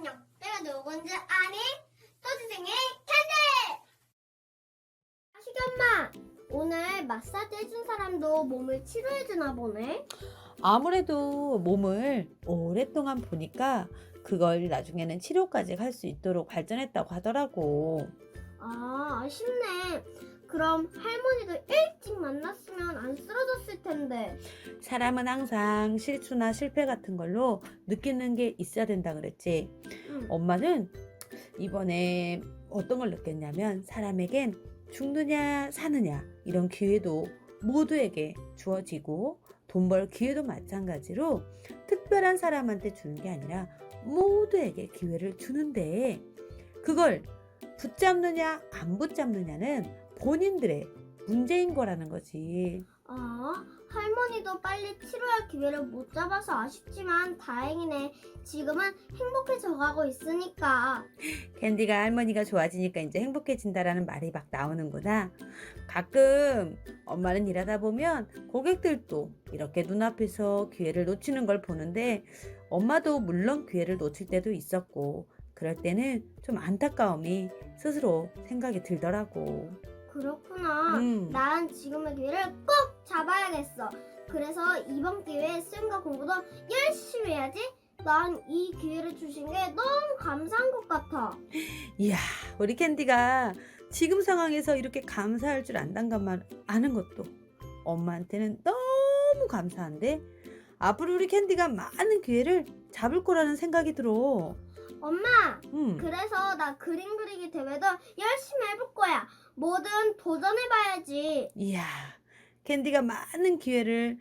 안녕. 내가 누군지 아니? 토지생의 캔디! 아시기 엄마, 오늘 마사지 해준 사람도 몸을 치료해주나 보네? 아무래도 몸을 오랫동안 보니까 그걸 나중에는 치료까지 할 수 있도록 발전했다고 하더라고. 아, 아쉽네. 그럼 할머니도 일찍 만났으면 안 쓰러졌을 텐데. 사람은 항상 실수나 실패 같은 걸로 느끼는 게 있어야 된다 그랬지. 응. 엄마는 이번에 어떤 걸 느꼈냐면 사람에겐 죽느냐 사느냐 이런 기회도 모두에게 주어지고 돈 벌 기회도 마찬가지로 특별한 사람한테 주는 게 아니라 모두에게 기회를 주는데 그걸 붙잡느냐 안 붙잡느냐는 본인들의 문제인 거라는 거지. 아, 할머니도 빨리 치료할 기회를 못 잡아서 아쉽지만 다행이네. 지금은 행복해져 가고 있으니까. 캔디가 할머니가 좋아지니까 이제 행복해진다라는 말이 막 나오는구나. 가끔 엄마는 일하다 보면 고객들도 이렇게 눈앞에서 기회를 놓치는 걸 보는데 엄마도 물론 기회를 놓칠 때도 있었고 그럴 때는 좀 안타까움이 스스로 생각이 들더라고. 그렇구나. 음. 난 지금의 기회를 꼭 잡아야겠어. 그래서 이번 기회에 수영과 공부도 열심히 해야지. 난 이 기회를 주신 게 너무 감사한 것 같아. 이야, 우리 캔디가 지금 상황에서 이렇게 감사할 줄 안단 것만 아는 것도 엄마한테는 너무 감사한데 앞으로 우리 캔디가 많은 기회를 잡을 거라는 생각이 들어. 엄마, 음. 그래서 나 그림 그리기 대회도 열심히 해볼 거야. 뭐든 도전해봐야지. 이야, 캔디가 많은 기회를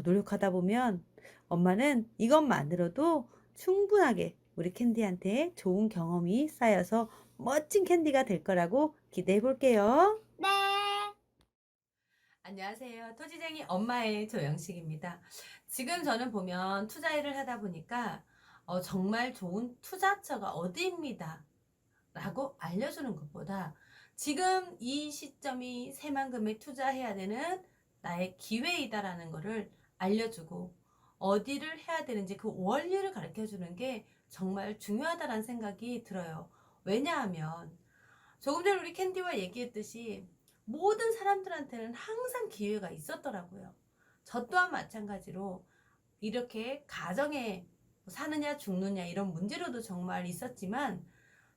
노력하다 보면 엄마는 이것만으로도 충분하게 우리 캔디한테 좋은 경험이 쌓여서 멋진 캔디가 될 거라고 기대해 볼게요. 네. 안녕하세요. 토지쟁이 엄마의 조영식입니다. 지금 저는 보면 투자 일을 하다 보니까 정말 좋은 투자처가 어디입니다. 라고 알려주는 것보다 지금 이 시점이 새만금에 투자해야 되는 나의 기회이다라는 것을 알려주고 어디를 해야 되는지 그 원리를 가르쳐 주는 게 정말 중요하다는 생각이 들어요. 왜냐하면 조금 전에 우리 캔디와 얘기했듯이 모든 사람들한테는 항상 기회가 있었더라고요. 저 또한 마찬가지로 이렇게 가정에 사느냐 죽느냐 이런 문제로도 정말 있었지만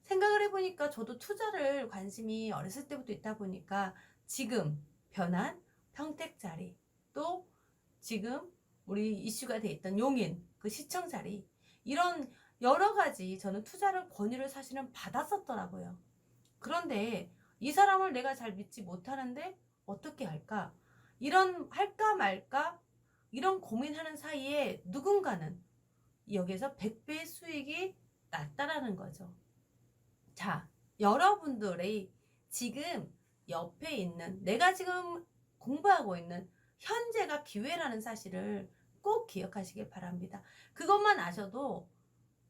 생각을 해보니까 저도 투자를 관심이 어렸을 때부터 있다 보니까 지금 변한 평택 자리 또 지금 우리 이슈가 돼 있던 용인 그 시청 자리 이런 여러 가지 저는 투자를 권유를 사실은 받았었더라고요. 그런데 이 사람을 내가 잘 믿지 못하는데 어떻게 할까? 이런 할까 말까? 이런 고민하는 사이에 누군가는 여기에서 100배의 수익이 났다라는 거죠. 자, 여러분들의 지금 옆에 있는 내가 지금 공부하고 있는 현재가 기회라는 사실을 꼭 기억하시길 바랍니다. 그것만 아셔도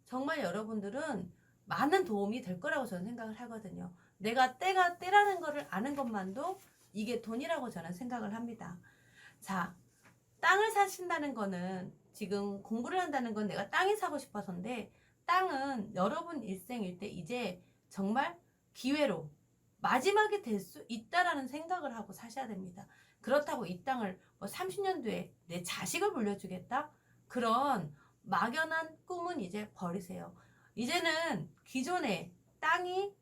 정말 여러분들은 많은 도움이 될 거라고 저는 생각을 하거든요. 내가 때가 때라는 거를 아는 것만도 이게 돈이라고 저는 생각을 합니다. 자, 땅을 사신다는 거는 지금 공부를 한다는 건 내가 땅이 사고 싶어서인데 땅은 여러분 일생일 때 이제 정말 기회로 마지막이 될 수 있다라는 생각을 하고 사셔야 됩니다. 그렇다고 이 땅을 뭐 30년 뒤에 내 자식을 물려주겠다? 그런 막연한 꿈은 이제 버리세요. 이제는 기존에 땅이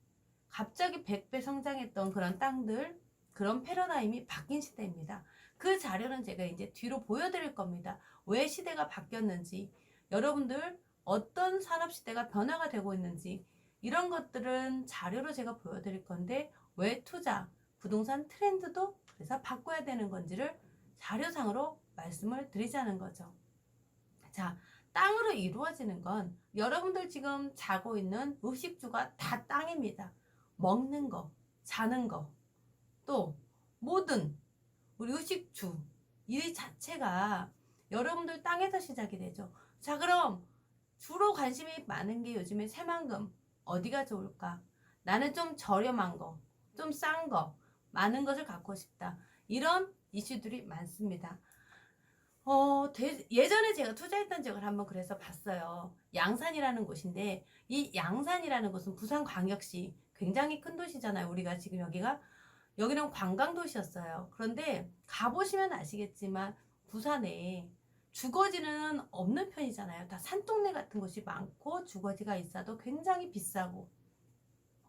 갑자기 100배 성장했던 그런 땅들, 그런 패러다임이 바뀐 시대입니다. 그 자료는 제가 이제 뒤로 보여드릴 겁니다. 왜 시대가 바뀌었는지, 여러분들 어떤 산업 시대가 변화가 되고 있는지, 이런 것들은 자료로 제가 보여드릴 건데, 왜 투자, 부동산 트렌드도 그래서 바꿔야 되는 건지를 자료상으로 말씀을 드리자는 거죠. 자, 땅으로 이루어지는 건 여러분들 지금 자고 있는 의식주가 다 땅입니다. 먹는 거, 자는 거, 또 모든 우리 의식주 이 자체가 여러분들 땅에서 시작이 되죠. 자, 그럼 주로 관심이 많은 게 요즘에 새만금 어디가 좋을까? 나는 좀 저렴한 거, 좀 싼 거, 많은 것을 갖고 싶다. 이런 이슈들이 많습니다. 예전에 제가 투자했던 지역을 한번 그래서 봤어요. 양산이라는 곳인데, 이 양산이라는 곳은 부산광역시 굉장히 큰 도시잖아요. 우리가 지금 여기는 관광도시였어요. 그런데 가보시면 아시겠지만 부산에 주거지는 없는 편이잖아요. 다 산동네 같은 곳이 많고 주거지가 있어도 굉장히 비싸고,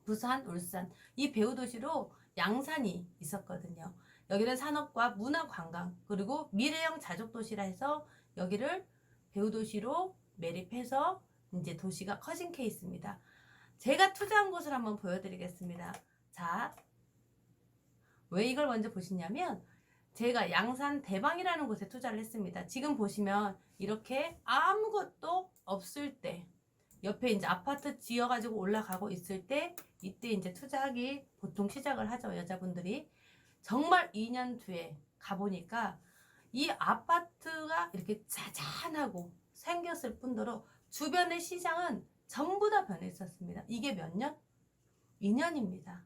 부산, 울산 이 배후도시로 양산이 있었거든요. 여기는 산업과 문화 관광 그리고 미래형 자족도시라 해서 여기를 배후도시로 매립해서 이제 도시가 커진 케이스입니다. 제가 투자한 곳을 한번 보여드리겠습니다. 자, 왜 이걸 먼저 보시냐면 제가 양산 대방이라는 곳에 투자를 했습니다. 지금 보시면 이렇게 아무것도 없을 때 옆에 이제 아파트 지어가지고 올라가고 있을 때 이때 이제 투자하기 보통 시작을 하죠. 여자분들이. 정말 2년 뒤에 가보니까 이 아파트가 이렇게 짜잔하고 생겼을 뿐더러 주변의 시장은 전부 다 변해 있었습니다. 이게 몇 년? 2년입니다.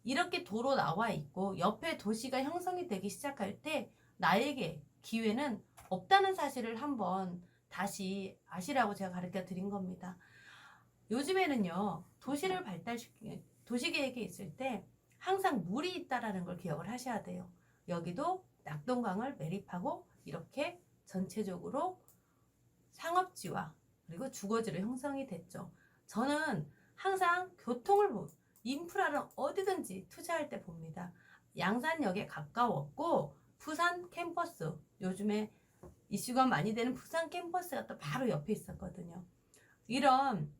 이렇게 도로 나와 있고 옆에 도시가 형성이 되기 시작할 때 나에게 기회는 없다는 사실을 한번 다시 아시라고 제가 가르쳐 드린 겁니다. 요즘에는요, 도시를 발달시키는 도시계획에 있을 때 항상 물이 있다라는 걸 기억을 하셔야 돼요. 여기도 낙동강을 매립하고 이렇게 전체적으로 상업지와 그리고 주거지로 형성이 됐죠. 저는 항상 인프라를 어디든지 투자할 때 봅니다. 양산역에 가까웠고 부산 캠퍼스, 요즘에 이슈가 많이 되는 부산 캠퍼스가 또 바로 옆에 있었거든요. 이런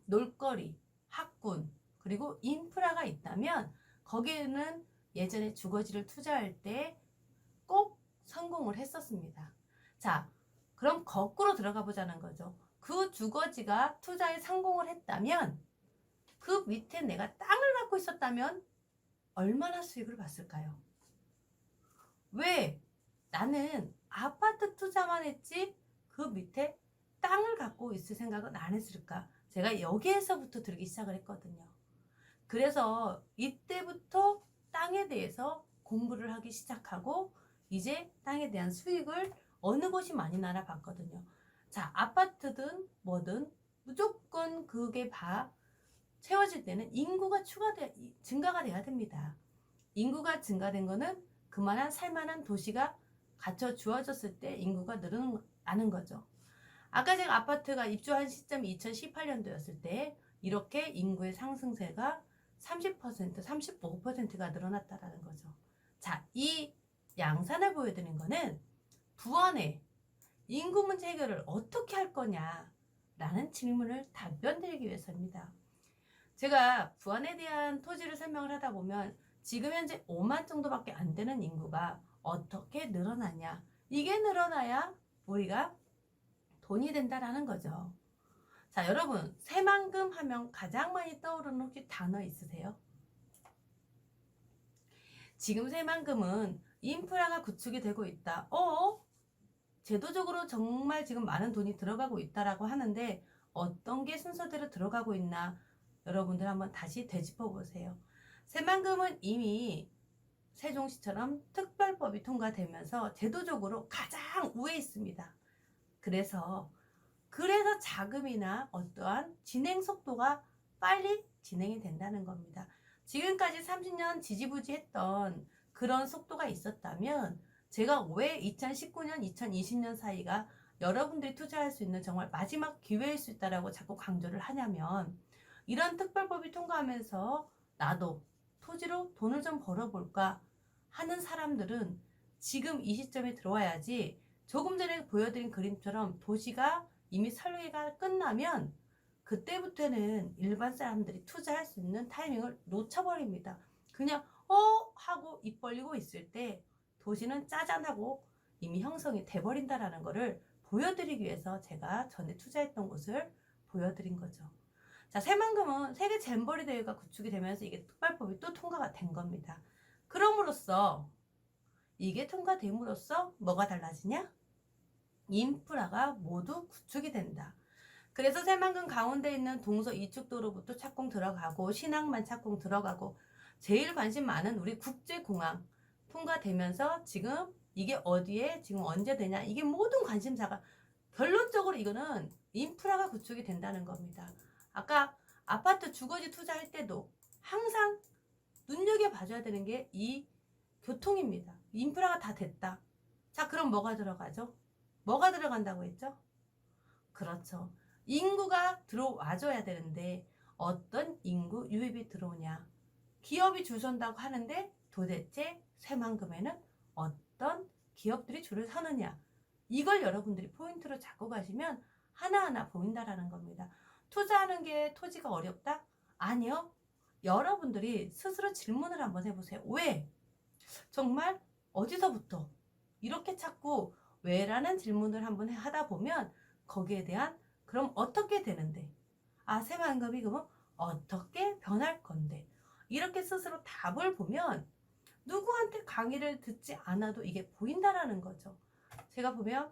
놀거리, 학군, 그리고 인프라가 있다면 거기에는 예전에 주거지를 투자할 때 꼭 성공을 했었습니다. 자, 그럼 거꾸로 들어가 보자는 거죠. 그 주거지가 투자에 성공을 했다면 그 밑에 내가 땅을 갖고 있었다면 얼마나 수익을 봤을까요? 왜 나는 아파트 투자만 했지 그 밑에 땅을 갖고 있을 생각은 안 했을까? 제가 여기에서부터 들기 시작을 했거든요. 그래서 이때부터 땅에 대해서 공부를 하기 시작하고 이제 땅에 대한 수익을 어느 곳이 많이 나나 봤거든요. 자, 아파트든 뭐든 무조건 그게 채워질 때는 인구가 증가가 돼야 됩니다. 인구가 증가된 거는 그만한 살만한 도시가 갖춰 주어졌을 때 인구가 늘어나는 거죠. 아까 제가 아파트가 입주한 시점이 2018년도였을 때 이렇게 인구의 상승세가 30%, 35%가 늘어났다라는 거죠. 자, 이 양산을 보여드린 거는 부안의 인구 문제 해결을 어떻게 할 거냐라는 질문을 답변 드리기 위해서입니다. 제가 부안에 대한 토지를 설명을 하다 보면 지금 현재 5만 정도밖에 안 되는 인구가 어떻게 늘어나냐. 이게 늘어나야 우리가 돈이 된다라는 거죠. 자, 여러분, 새만금 하면 가장 많이 떠오르는 혹시 단어 있으세요? 지금 새만금은 인프라가 구축이 되고 있다. 제도적으로 정말 지금 많은 돈이 들어가고 있다라고 하는데 어떤 게 순서대로 들어가고 있나 여러분들 한번 다시 되짚어 보세요. 새만금은 이미 세종시처럼 특별법이 통과되면서 제도적으로 가장 우위에 있습니다. 그래서 자금이나 어떠한 진행 속도가 빨리 진행이 된다는 겁니다. 지금까지 30년 지지부지했던 그런 속도가 있었다면 제가 왜 2019년, 2020년 사이가 여러분들이 투자할 수 있는 정말 마지막 기회일 수 있다라고 자꾸 강조를 하냐면 이런 특별법이 통과하면서 나도 토지로 돈을 좀 벌어볼까 하는 사람들은 지금 이 시점에 들어와야지 조금 전에 보여드린 그림처럼 도시가 이미 설계가 끝나면 그때부터는 일반 사람들이 투자할 수 있는 타이밍을 놓쳐버립니다. 그냥 하고 입 벌리고 있을 때 도시는 짜잔하고 이미 형성이 돼버린다라는 것을 보여드리기 위해서 제가 전에 투자했던 곳을 보여드린 거죠. 자, 새만금은 세계 잼버리 대회가 구축이 되면서 이게 특별법이 또 통과가 된 겁니다. 그럼으로써 이게 통과됨으로써 뭐가 달라지냐? 인프라가 모두 구축이 된다. 그래서 새만금 가운데 있는 동서 이축도로부터 착공 들어가고 신항만 착공 들어가고 제일 관심 많은 우리 국제공항 통과되면서 지금 이게 어디에 지금 언제 되냐, 이게 모든 관심사가 결론적으로 이거는 인프라가 구축이 된다는 겁니다. 아까 아파트 주거지 투자할 때도 항상 눈여겨봐줘야 되는 게 이 교통입니다. 인프라가 다 됐다. 자, 그럼 뭐가 들어가죠? 뭐가 들어간다고 했죠? 그렇죠. 인구가 들어와줘야 되는데 어떤 인구 유입이 들어오냐. 기업이 줄 선다고 하는데 도대체 새만금에는 어떤 기업들이 줄을 서느냐. 이걸 여러분들이 포인트로 잡고 가시면 하나하나 보인다라는 겁니다. 투자하는 게 토지가 어렵다? 아니요. 여러분들이 스스로 질문을 한번 해보세요. 왜? 정말 어디서부터? 이렇게 찾고 왜라는 질문을 한번 하다 보면 거기에 대한 그럼 어떻게 되는데? 아, 새만금이 그러면 어떻게 변할 건데? 이렇게 스스로 답을 보면 누구한테 강의를 듣지 않아도 이게 보인다라는 거죠. 제가 보면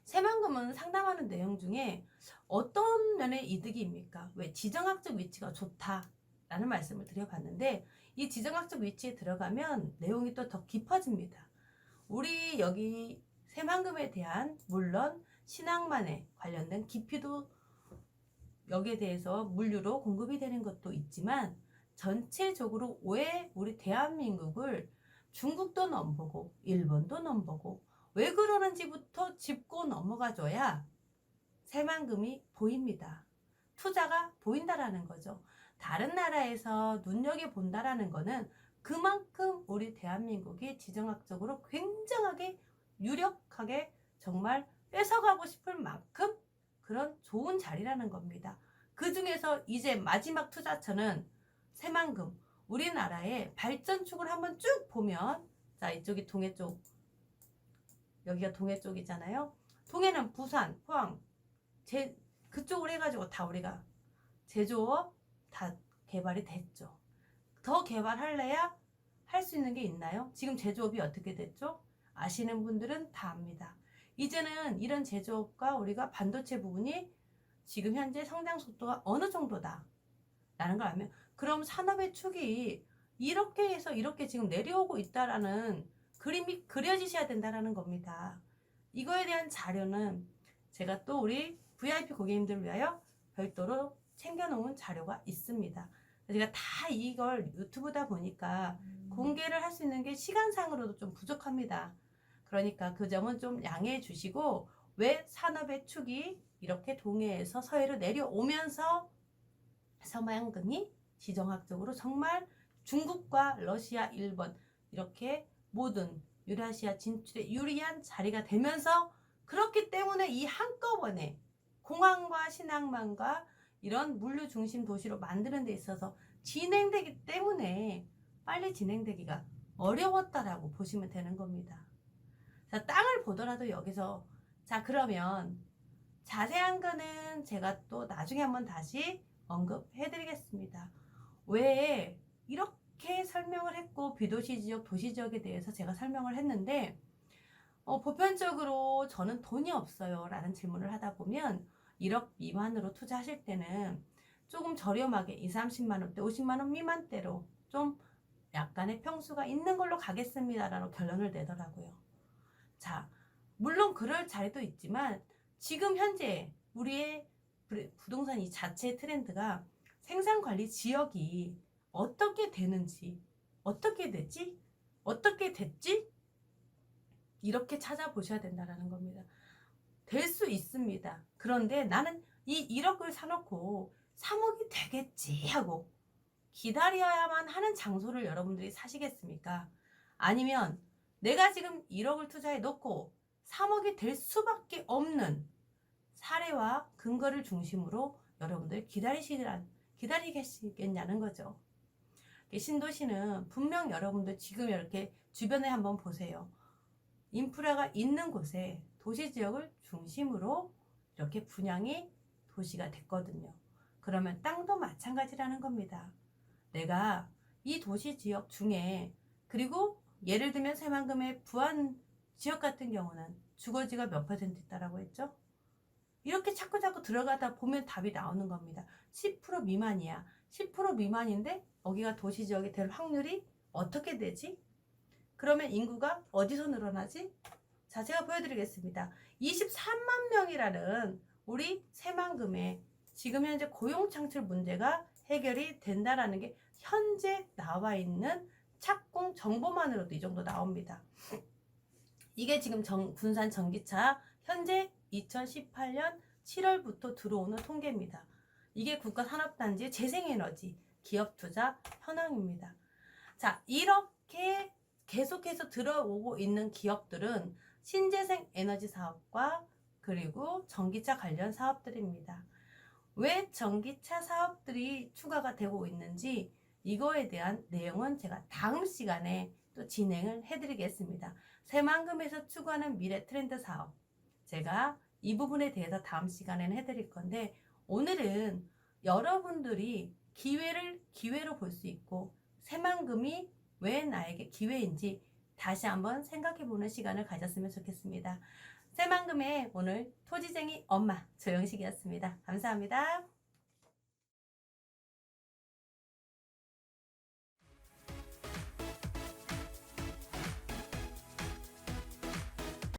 새만금은 상담하는 내용 중에 어떤 면의 이득입니까? 왜 지정학적 위치가 좋다라는 말씀을 드려봤는데 이 지정학적 위치에 들어가면 내용이 또 더 깊어집니다. 우리 여기 새만금에 대한 물론 신앙만에 관련된 깊이도 여기에 대해서 물류로 공급이 되는 것도 있지만 전체적으로 왜 우리 대한민국을 중국도 넘보고 일본도 넘보고 왜 그러는지부터 짚고 넘어가줘야 새만금이 보입니다. 투자가 보인다라는 거죠. 다른 나라에서 눈여겨본다라는 거는 그만큼 우리 대한민국이 지정학적으로 굉장하게 유력하게 정말 뺏어가고 싶을 만큼 그런 좋은 자리라는 겁니다. 그 중에서 이제 마지막 투자처는 새만금, 우리나라의 발전축을 한번 쭉 보면, 자, 이쪽이 동해 쪽, 여기가 동해 쪽이잖아요. 동해는 부산, 포항, 그쪽으로 해가지고 다 우리가 제조업 다 개발이 됐죠. 더 개발할래야 할 수 있는 게 있나요? 지금 제조업이 어떻게 됐죠? 아시는 분들은 다 압니다. 이제는 이런 제조업과 우리가 반도체 부분이 지금 현재 성장 속도가 어느 정도다 라는 걸 알면 그럼 산업의 축이 이렇게 해서 이렇게 지금 내려오고 있다라는 그림이 그려지셔야 된다라는 겁니다. 이거에 대한 자료는 제가 또 우리 VIP 고객님들을 위하여 별도로 챙겨놓은 자료가 있습니다. 제가 다 이걸 유튜브다 보니까 공개를 할 수 있는 게 시간상으로도 좀 부족합니다. 그러니까 그 점은 좀 양해해 주시고 왜 산업의 축이 이렇게 동해에서 서해로 내려오면서 새만금이 지정학적으로 정말 중국과 러시아, 일본 이렇게 모든 유라시아 진출에 유리한 자리가 되면서 그렇기 때문에 이 한꺼번에 공항과 신항만과 이런 물류 중심 도시로 만드는 데 있어서 진행되기 때문에 빨리 진행되기가 어려웠다라고 보시면 되는 겁니다. 자, 땅을 보더라도 여기서 자, 그러면 자세한 거는 제가 또 나중에 한번 다시 언급해 드리겠습니다. 왜 이렇게 설명을 했고 비도시 지역, 도시 지역에 대해서 제가 설명을 했는데 보편적으로 저는 돈이 없어요 라는 질문을 하다 보면 1억 미만으로 투자하실 때는 조금 저렴하게 2, 30만 원대, 50만 원 미만대로 좀 약간의 평수가 있는 걸로 가겠습니다 라는 결론을 내더라고요. 자, 물론 그럴 자리도 있지만 지금 현재 우리의 부동산 이 자체의 트렌드가 생산관리 지역이 어떻게 되는지, 어떻게 되지? 어떻게 됐지? 이렇게 찾아보셔야 된다는 겁니다. 될 수 있습니다. 그런데 나는 이 1억을 사놓고 3억이 되겠지 하고 기다려야만 하는 장소를 여러분들이 사시겠습니까? 아니면 내가 지금 1억을 투자해 놓고 3억이 될 수밖에 없는 사례와 근거를 중심으로 여러분들 기다리시겠냐는 거죠. 신도시는 분명 여러분들 지금 이렇게 주변에 한번 보세요. 인프라가 있는 곳에 도시지역을 중심으로 이렇게 분양이 도시가 됐거든요. 그러면 땅도 마찬가지라는 겁니다. 내가 이 도시지역 중에 그리고 예를 들면 새만금의 부안 지역 같은 경우는 주거지가 몇 퍼센트 있다라고 했죠? 이렇게 자꾸 들어가다 보면 답이 나오는 겁니다. 10% 미만이야. 10% 미만인데 여기가 도시지역이 될 확률이 어떻게 되지? 그러면 인구가 어디서 늘어나지? 자, 제가 보여드리겠습니다. 23만 명이라는 우리 새만금에 지금 현재 고용창출 문제가 해결이 된다라는 게 현재 나와 있는 착공 정보만으로도 이 정도 나옵니다. 이게 지금 군산 전기차 현재 2018년 7월부터 들어오는 통계입니다. 이게 국가산업단지의 재생에너지 기업투자 현황입니다. 자, 이렇게 계속해서 들어오고 있는 기업들은 신재생 에너지 사업과 그리고 전기차 관련 사업들입니다. 왜 전기차 사업들이 추가가 되고 있는지 이거에 대한 내용은 제가 다음 시간에 또 진행을 해드리겠습니다. 새만금에서 추구하는 미래 트렌드 사업, 제가 이 부분에 대해서 다음 시간에는 해드릴 건데, 오늘은 여러분들이 기회를 기회로 볼 수 있고 새만금이 왜 나에게 기회인지 다시 한번 생각해보는 시간을 가졌으면 좋겠습니다. 새만금의 오늘 토지쟁이 엄마 조영식이었습니다. 감사합니다.